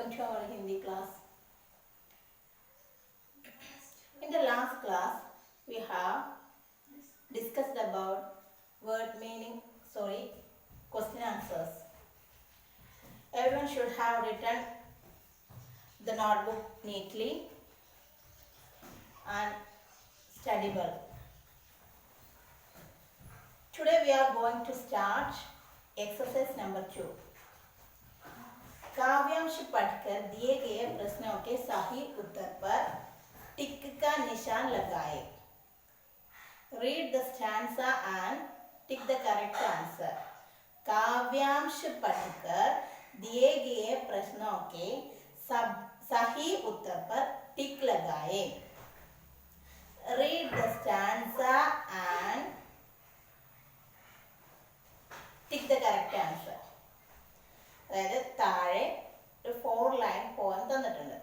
welcome to our Hindi class. In the last class, we have discussed about question answers. Everyone should have written the notebook neatly and studyable. Today we are going to start exercise number 2. काव्यांश पढ़कर दिए गए प्रश्नों के सही उत्तर पर टिक का निशान लगाए. Read the stanza and tick the correct answer. काव्यांश पढ़कर दिए गए प्रश्नों के सही उत्तर पर टिक लगाए. Read the stanza and tick the correct answer. അതായത് താഴെ ഒരു 4 ലൈൻ പോയം തന്നിട്ടുണ്ട്.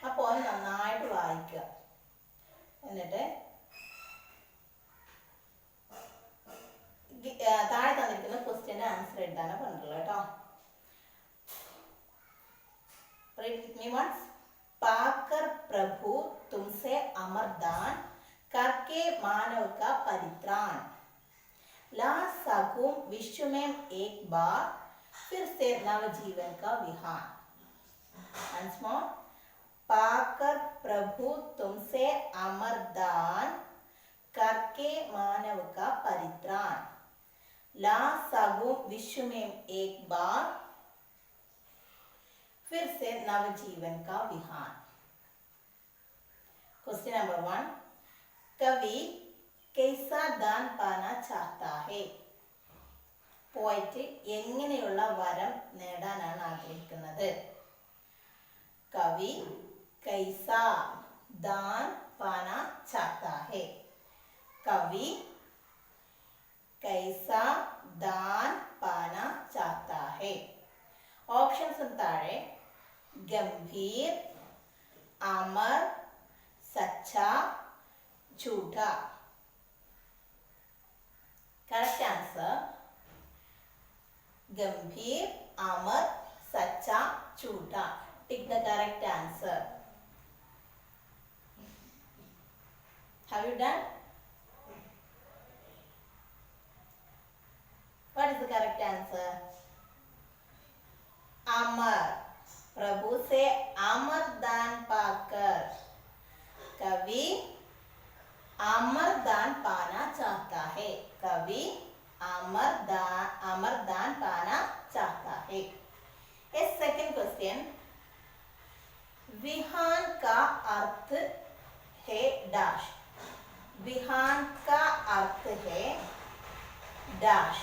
ആ പോയം നന്നായിട്ട് വായിക്കുക. എന്നിട്ട് താഴെ തന്നിരിക്കുന്ന ക്വസ്റ്റ്യൻ്റെ ആൻസർ എഴുതാനാണ് പറഞ്ഞിട്ടുള്ളത് കേട്ടോ. Read with me once. पाकर प्रभु तुमसे अमरदान करके मानव का परित्राण ला सकूं विश्व में एक बार फिर से नवजीवन का विहार. Once more. पाकर प्रभु तुमसे अमरदान करके मानव का परित्राण ला सकूं विश्व में एक बार फिर से नवजीवन का विहार. Question number 1. कवि कैसा दान पाना चाहता है? പോയിറ്റ് എങ്ങനെയുള്ള വരം നേടാനാണ് ആഗ്രഹിക്കുന്നത്? കവി കൈസ ദാൻ പാന ചാഹതാ ഹെ. കവി കൈസ ദാൻ പാന ചാഹതാ ഹെ. ഓപ്ഷൻസ് താഴെ. ഗംഭീർ, അമർ, സച്ചാ, झूठा. करेक्ट आंसर गंभीर, अमर, सच्चा, झूठा. टिक the correct answer. Have you done? What is the correct answer? अमर. प्रभु से अमर दान पाकर कवि अमर दान पाना चाहता है. कवि अमर दान पाना चाहता है. A second question. विहान का अर्थ है डैश. विहान का अर्थ है डैश.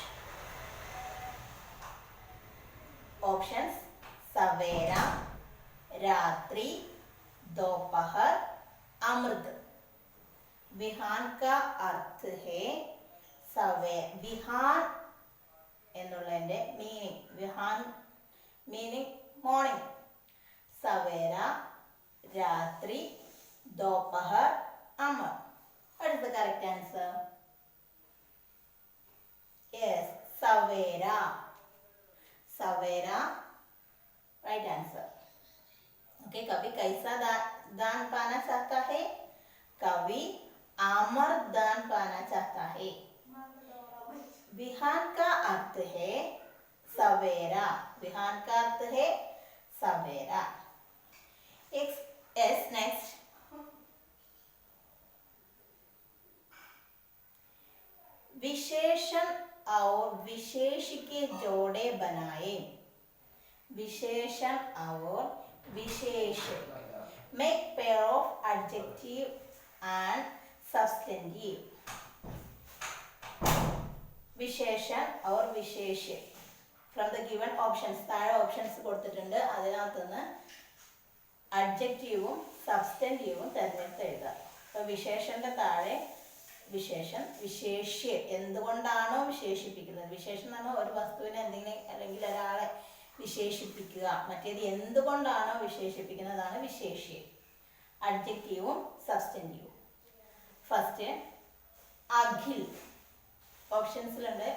ऑप्शंस सवेरा, रात्रि, दोपहर, अमृत. विहान का अर्थ है വിഹാൻ എന്നുള്ളതിൻ്റെ വിഹാൻ മീനിങ് മോർണിംഗ്. സവേര, രാത്രി, ദോപഹർ, Amar. What is the correct answer? Yes, Savera. Savera, right answer. Okay, कवि कैसा दान पाना चाहता है? कवि अमर दान पाना चाहता है. विहान का अर्थ है सवेरा. विहान का अर्थ है सवेरा. नेक्स्ट. विशेषण और विशेष के जोड़े बनाए. विशेषण और विशेष. Make pair of adjective and substantive. വിശേഷൻ और വിശേഷ. ഫ്രം ദ ഗിവൺ ഓപ്ഷൻസ് താഴെ ഓപ്ഷൻസ് കൊടുത്തിട്ടുണ്ട്. അതിനകത്തുനിന്ന് അഡ്ജക്റ്റീവും സബ്സ്റ്റൻറ്റീവും തിരഞ്ഞെടുത്ത് എഴുതുക. അപ്പോൾ വിശേഷൻ്റെ താഴെ വിശേഷൻ, വിശേഷ്യ എന്തുകൊണ്ടാണോ വിശേഷിപ്പിക്കുന്നത്. വിശേഷം എന്ന് പറഞ്ഞാൽ ഒരു വസ്തുവിനെ എന്തെങ്കിലും അല്ലെങ്കിൽ ഒരാളെ വിശേഷിപ്പിക്കുക. മറ്റേത് എന്തുകൊണ്ടാണോ വിശേഷിപ്പിക്കുന്നതാണ് വിശേഷ്യ. അഡ്ജക്റ്റീവും സബ്സ്റ്റൻറ്റീവും. ഫസ്റ്റ് അഖിൽ. ഓപ്ഷൻസിലുണ്ട്.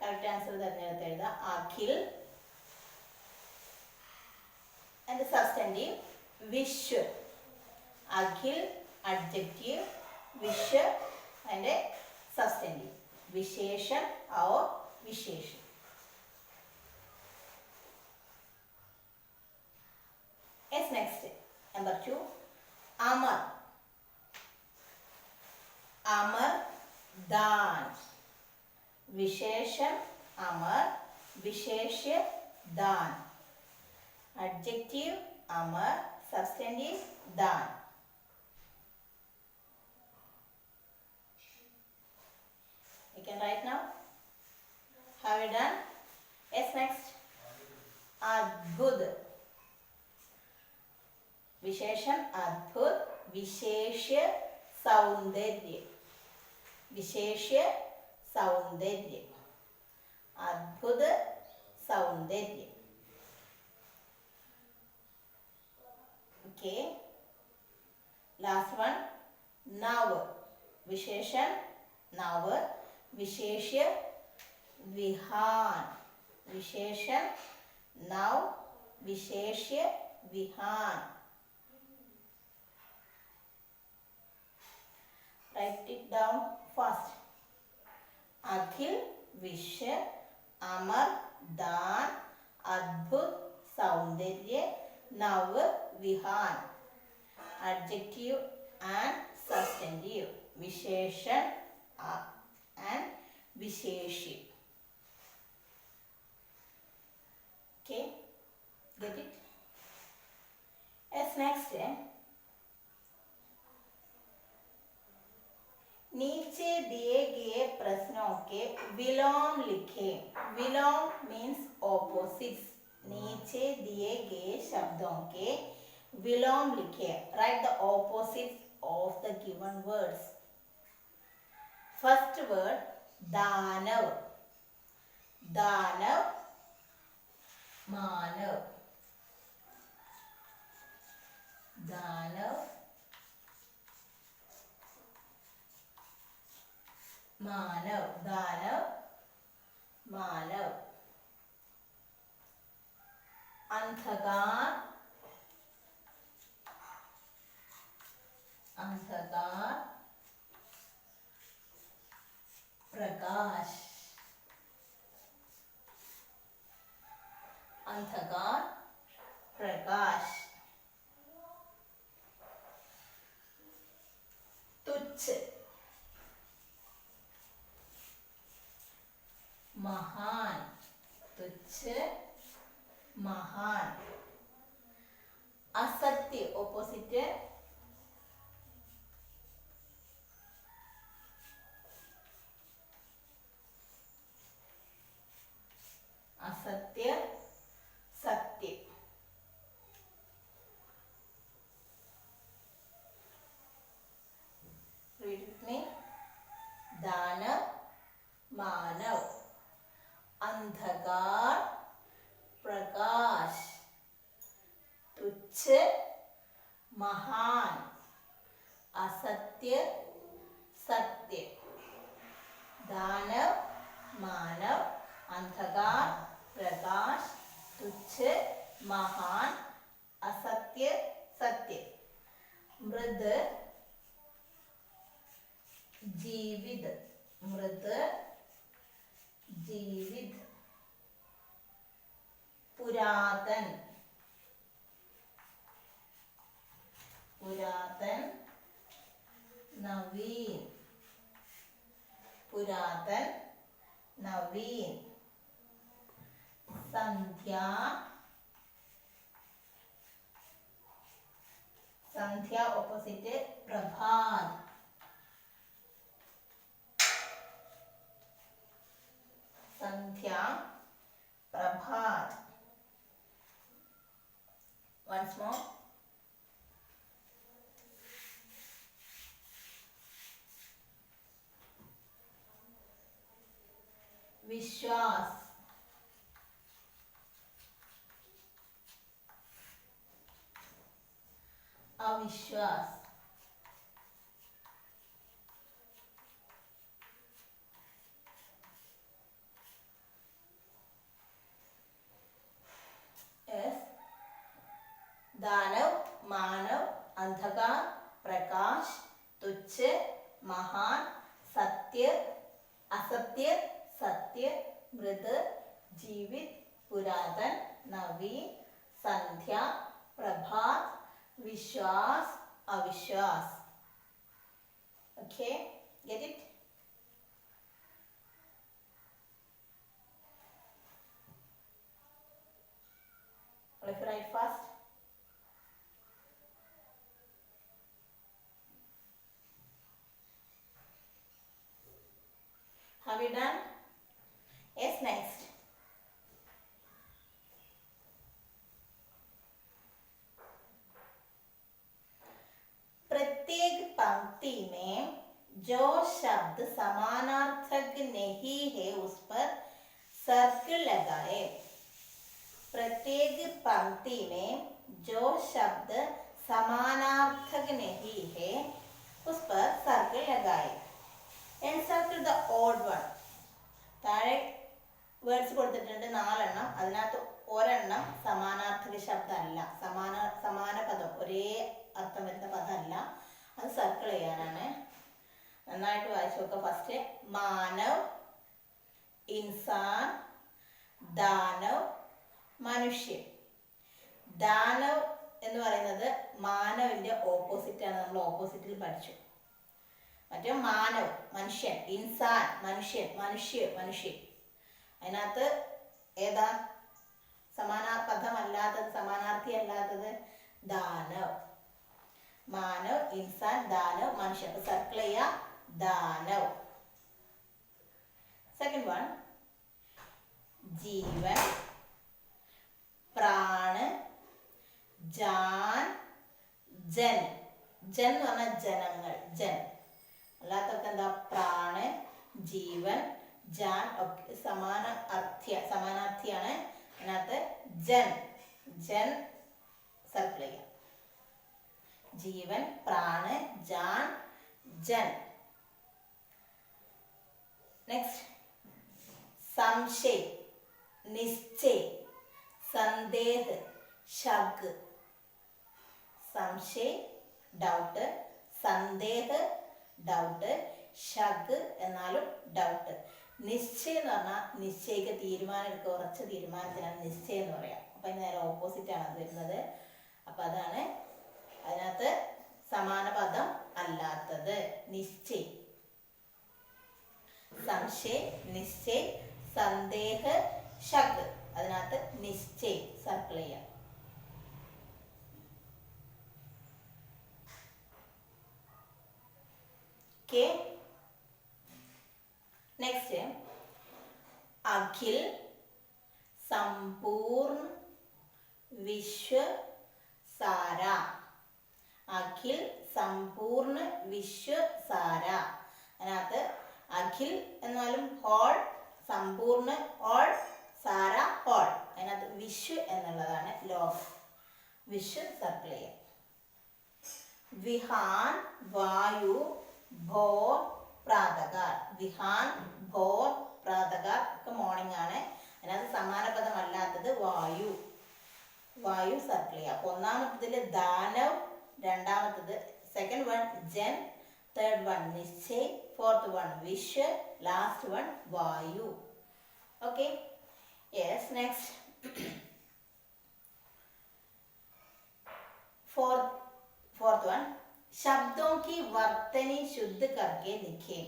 കറക്റ്റ് ആൻസർ തിരഞ്ഞെടുത്ത് എഴുതുക. Akhil, And the substantive Vishwa. Akhil adjective, Vishwa and a substantive Visheshan or Visheshan. Yes, next number 2 Amar. Amar Dan. Visheshan Amar, Visheshya Dan. Adjective Amar, substantive Dan. You can write now. Have you done? Yes, next. Adbhut. Visheshan Adbhut, Visheshya Saundarya. Visheshya Saundarya. Adbhut Saundarya. Okay. Last one. Nav. Visheshan Nav, Visheshya Vihan. Visheshan Nav, Visheshya Vihan. Write it down fast. Akhil, Vishya, Amar, Dan, Adbhut, Saundarya, Nav, Vihan. Adjective and substantive Visheshan and Visheshya. Okay, get it? Yes, next. नीचे दिए गए प्रश्नों के विलोम लिखें. विलोम means opposites. नीचे दिए गए शब्दों के विलोम लिखें. Write the opposites of the given words. First word दानव. दानव मानव. दानव मानव. दानव मानव. अंधकार. अंधकार प्रकाश. अंधकार प्रकाश. तुच्छ. महान. तुच्छ महान. असत्य opposite असत्य सत्य. Read with me. दानव मानव. अंधकार प्रकाश. तुच्छ महान. असत्य सत्य. दानव मानव. अंधकार प्रकाश. तुच्छ महान. असत्य सत्य. मृद जीवित. मृत जीवित. पुरातन. पुरातन नवीन. पुरातन नवीन. संध्या. संध्या opposite प्रभात. संध्या प्रभात. Once more. विश्वास. अविश्वास. सत्य असत्य सत्य मृद जीवित पुरातन नवीन संध्या प्रभात विश्वास अविश्वास. Okay, get it? Let's write fast. Have you done? Yes, next. प्रत्येक पंक्ति में जो शब्द समानार्थक नहीं है उस पर सर्कल लगाए. प्रत्येक पंक्ति में जो शब्द समानार्थक नहीं है उस पर सर्कल लगाए. Encircle the odd one. താഴെ വേർഡ്സ് കൊടുത്തിട്ടുണ്ട് 4 എണ്ണം. അതിനകത്ത് ഒരെണ്ണം സമാനാർത്ഥക ശബ്ദമല്ല, സമാന പദം, ഒരേ അർത്ഥം വരുന്ന പദമല്ല. അത് സർക്കിൾ ചെയ്യാനാണ്. നന്നായിട്ട് വായിച്ചു നോക്കുക. ഫസ്റ്റ് മാനവ്, ഇൻസാൻ, ദാനവ്, മനുഷ്യൻ. ദാനവ് എന്ന് പറയുന്നത് മാനവിന്റെ ഓപ്പോസിറ്റ് ആണ്. നമ്മൾ ഓപ്പോസിറ്റിൽ പഠിച്ചു. മറ്റേ മാനവ് മനുഷ്യൻ, ഇൻസാൻ മനുഷ്യൻ, മനുഷ്യൻ. അതിനകത്ത് ഏതാ സമാനാപദമല്ലാത്തത്, സമാനാർത്ഥി അല്ലാത്തത്? ദാനവ്. മാനവ്, ഇൻസാൻ, ദാനവ്, മനുഷ്യൻ. അപ്പൊ സർക്കിൾ ചെയ്യാ ദാനവ്. സെക്കൻഡ് വൺ ജീവൻ, പ്രാണ്, ജാൻ, ജൻ. ജൻ എന്ന് പറഞ്ഞാൽ ജനങ്ങൾ, ജൻ. അല്ലാത്തൊക്കെ എന്താ? പ്രാണ്, ജീവൻ, ജാൻ ഒക്കെ സമാനാർത്ഥിയാണ്. അതിനകത്ത് ജൻ, ജൻ സർക്കിൾ ചെയ്യാം. ജീവൻ, പ്രാണ്, ജാൻ, ജൻ. നെക്സ്റ്റ് സംശയ, നിശ്ചയ, സന്ദേഹ, ശക്. സംശയ ഡൗട്ട്, സന്ദേഹ ഡൗട്ട്, ശക് എന്നാലും ഡൗട്ട്. നിശ്ചയം എന്ന് പറഞ്ഞാൽ നിശ്ചയിക്ക, തീരുമാനം എടുക്കുക, ഉറച്ച തീരുമാനത്തിനാണ് നിശ്ചയം എന്ന് പറയാം. അപ്പൊ അതിന് നേരെ ഓപ്പോസിറ്റ് ആണ് അത് വരുന്നത്. അപ്പൊ അതാണ് അതിനകത്ത് സമാന പദം അല്ലാത്തത്. നിശ്ചയ, സംശയ, നിശ്ചയ, സന്ദേഹ, ശക്. അതിനകത്ത് നിശ്ചയ സർക്കിൾ ചെയ്യാം. Okay. Next, अखिल, संपूर्ण, विश्व, सारा. अखिल, संपूर्ण, विश्व, सारा. അതിനകത്ത് അഖിൽ എന്നാലും ഹോൾ, സമ്പൂർണ്ണ ഹോൾ, സാര ഹോൾ. അതിനകത്ത് വിശ്വ എന്നുള്ളതാണ് ലോകം. വിശ്വ സർക്കിൾ ചെയ്യാം. വിഹാൻ, വായു, ഭോർ, പ്രാതകാൽ. വിഹാൻ, ഭോർ, പ്രാതകാൽ ഒക്കെ മോർണിംഗ് ആണ്. അതിനകത്ത് സമാന പദം അല്ലാത്തത് വായു. വായു സർക്കിൾ ചെയ്യാം. അപ്പൊ ഒന്നാമത്തതില് ദാനവ്, രണ്ടാമത്തത് സെക്കൻഡ് വൺ ജൻ, തേർഡ് വൺ നിശ്ചയ്, ഫോർത്ത് വൺ വിശ്വ, ലാസ്റ്റ് വൺ വായു. Okay, yes. Next fourth one शब्दों की वर्तनी शुद्ध करके लिखे.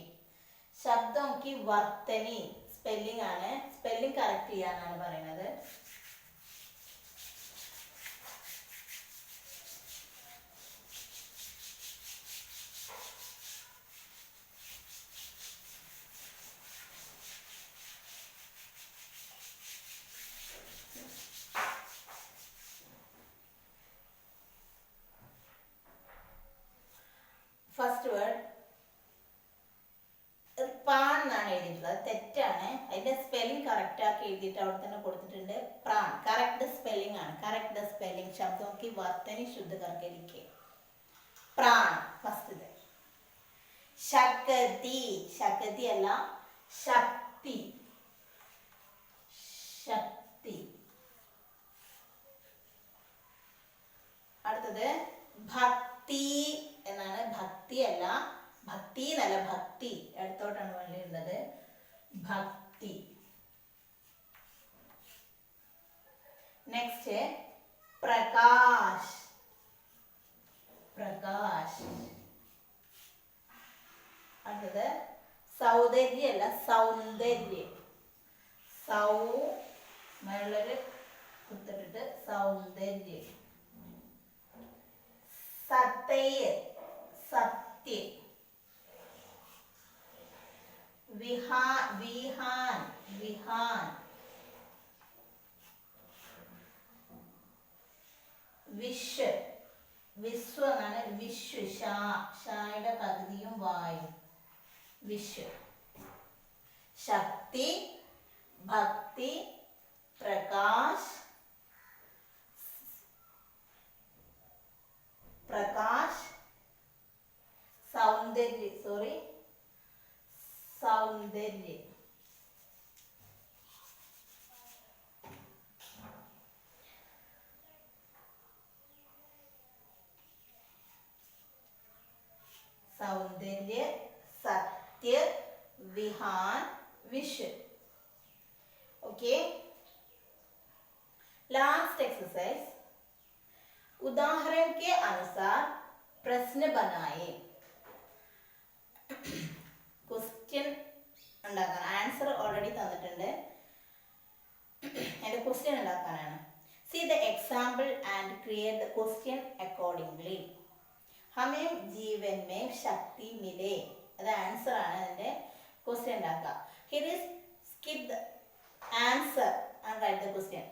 शब्दों की वर्तनी സ്പെല്ലിംഗ് ആണ്. സ്പെല്ലിംഗ് കറക്റ്റ് ചെയ്യാനാണ് പറയുന്നത്. ഫസ്റ്റ് വേർഡ് പാൻ എന്നാണ് എഴുതിയിട്ടുള്ളത്. തെറ്റാണ്. അതിന്റെ സ്പെല്ലിംഗ് കറക്റ്റ് ആക്കി എഴുതിയിട്ട് അവിടെ തന്നെ കൊടുത്തിട്ടുണ്ട്. പ്രാൺ കറക്റ്റ് സ്പെല്ലിംഗ് ആണ്. Correct spelling. ശബ്ദോं की वर्तनी शुद्ध करके लिखे. PRAN first. ശക്തി, ശക്തി അല്ല ശക്തി, ശക്തി. അടുത്തത് ഭക്തി എന്നാണ്. ഭക്തി അല്ല ഭക്തി എന്നല്ല, ഭക്തി അടുത്തോട്ടാണ് വേണ്ടിയിരുന്നത്. ഭക്തി. നെക്സ്റ്റ് പ്രകാശ്. പ്രകാശ്. അടുത്തത് സൗന്ദര്യ അല്ല, സൗന്ദര്യം. മേളൊരു കുത്തിട്ടിട്ട് സൗന്ദര്യം. സത്യ. സത്യം. വിഹാൻ. വിഹാൻ. വിശ്വ. വിശ്വ എന്നാണ്. വിശ്വ. ഷായുടെ പകുതിയും വായും. വിശ്വ. ശക്തി, ഭക്തി, പ്രകാശ്, സൗന്ദര്യ. സൗന്ദര്യം. സൗന്ദര്യ, സത്യ, विहान, विश्व. Okay. Last exercise. उदाहरण के अनुसार प्रश्न बनाए. क्वेश्चन ഉണ്ടാക്കാൻ ആൻസർ ഓൾറെഡി തന്നിട്ടുണ്ട്. എൻ്റെ ക്വസ്റ്റ്യൻ ഉണ്ടാക്കാനാണ്. See the example and create the question accordingly. हमें जीवन में शक्ति मिले. അത് ആൻസർ ആണ്. അതിന്റെ ക്വസ്റ്റ്യൻ ഉണ്ടാക്കുക. Here is skip the answer and write the question.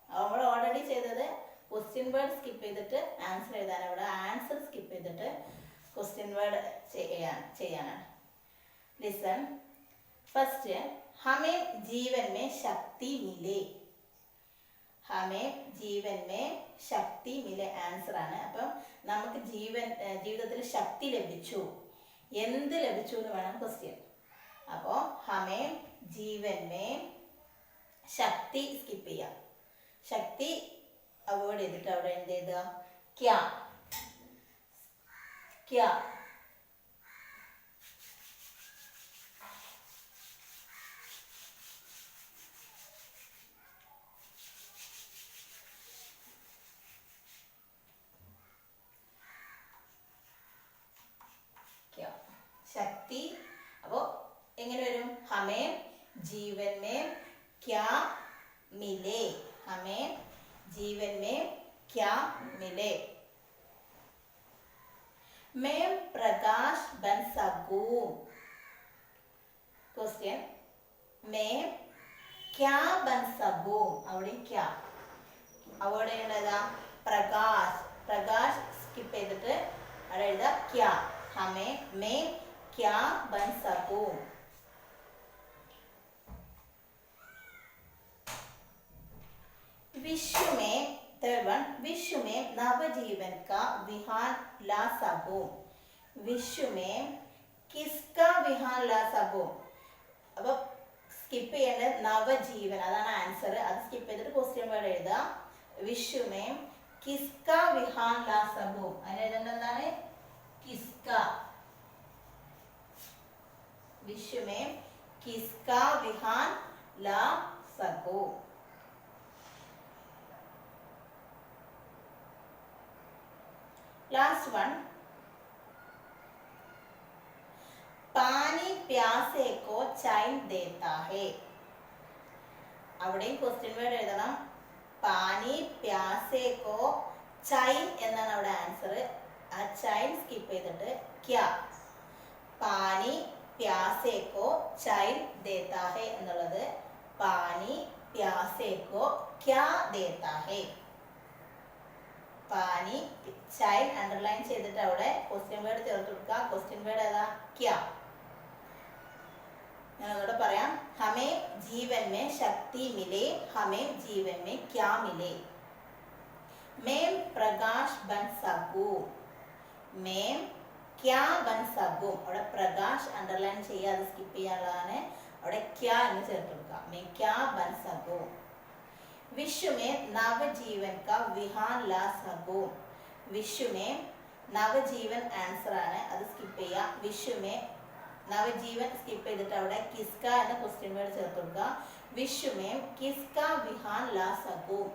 നമ്മൾ ഓൾറെഡി ചെയ്തത് ക്വസ്റ്റ്യൻ വേർഡ് സ്കിപ്പ് ചെയ്തിട്ട് ആൻസർ എഴുതാൻ. അവിടെ ആൻസർ സ്കിപ്പ് ചെയ്തിട്ട് ക്വസ്റ്റ്യൻ വേർഡ് ചെയ്യാനാണ്. ലിസൺ. ഫസ്റ്റ്, हमें जीवन में शक्ति मिले. हमें जीवन में शक्ति मिले ആൻസർ ആണ്. അപ്പം നമുക്ക് ജീവിതത്തിൽ ശക്തി ലഭിച്ചു. എന്ത് ലഭിച്ചു എന്ന് വേണം ക്വസ്റ്റ്യൻ. അപ്പോൾ हमें जीवन में ശക്തി സ്കിപ്പ് ചെയ്യാം. ശക്തി അവോയ്ഡ് ചെയ്തിട്ട് അവിടെ എന്ത് ചെയ്തുക? ക്യാ. ക്യാ. ശക്തി. അപ്പോൾ എങ്ങനെ വരും? हमें जीवन में क्या मिले. हमें जीवन में क्या मिले. मैं प्रकाश बन सकूं. क्वेश्चन. मैं क्या बन सकूं. അവിടെ क्या അവിടെ എഴുതാ പ്രകാശ്. പ്രകാശ് സ്കിപ്പ് ചെയ്തിട്ട് അവിടെ എഴുതാ क्या. हमें मैं क्या बन सकूं. विश्व में थर्ड वन, विश्व में नवजीवन का विहान ला सकूं. विश्व में किसका विहान ला सकूं. അപ്പോൾ സ്കിപ്പ് ചെയ്യേണ്ടത് നവജീവൻ. അതാണ് ആൻസർ. അത് സ്കിപ്പ് ചെയ്തിട്ട് ക്വസ്റ്റ്യൻ വേർഡ് എഴുതുക. വിശ്വ में किसका विहान ला सकूं. അതിന് എഴുതേണ്ടത് എന്താണ്? किसका. विश्व में किसका विहान ला सकूं. लास्ट वन, पानी प्यासे को चैन देता है. അവിടെയും ക്വസ്റ്റ്യൻ വേർഡ് എഴുതണം. പാനി പ്യാസെ കോ ചൈൻ എന്നാണ് അവിടെ ആൻസർ. ആ ചൈൻ സ്കിപ്പ് ചെയ്തിട്ട് ക്യാ. പാനി പ്യാസെ കോ ചൈൻ ദേത്താ ഹെ എന്നുള്ളത് പാനി പ്യാസെ കോ ക്യാ ദേത്താ ഹെ. പാനി ചൈൻ അണ്ടർലൈൻ ചെയ്തിട്ട് അവിടെ ക്വസ്റ്റ്യൻ വേർഡ് ചേർത്ത് കൊടുക്കുക. ക്വസ്റ്റ്യൻ വേർഡ് ഏതാ? ക്യാ. ഞാൻ അതോടെ പറയാം. हमें जीवन में शक्ति मिले. हमें जीवन में क्या मिले. मैं प्रकाश बन सकूं. मैं क्या बन सकूं. അവിടെ പ്രകാശ് അണ്ടർലൈൻ ചെയ്യാതെ സ്കിപ്പ് ചെയ്യാനുള്ളതാണ്. അവിടെ ക്യാ എന്ന് ചേർത്ത് കൊടുക്കുക. मैं क्या बन सकूं. विश्व में नवजीवन का विहान ला सकूं. विश्व में നവജീവൻ ആൻസർ ആണ്, അത് സ്കിപ്പ് ചെയ്യാം. വിഷുമേ നവജീവൻ സ്കിപ്പ് ചെയ്തിട്ട് അവിടെ കിസ്ക എന്ന ക്വസ്റ്റ്യൻ വേർഡ് ചേർത്ത് കൊടുക്കുക. വിഷുമേ കിസ്ക വിഹാൻ ലാ सकूं.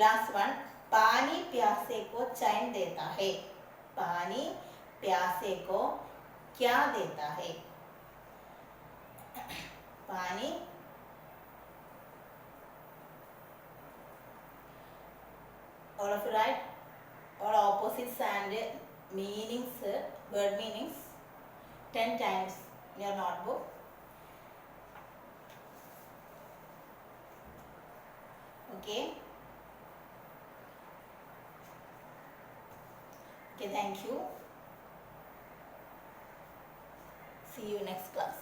लास्ट वन, पानी प्यासे को चैन देता है. पानी प्यासे को क्या देता है? पानी all of you write all opposites and meanings, word meanings 10 times in your notebook. Okay. Okay, thank you. See you next class.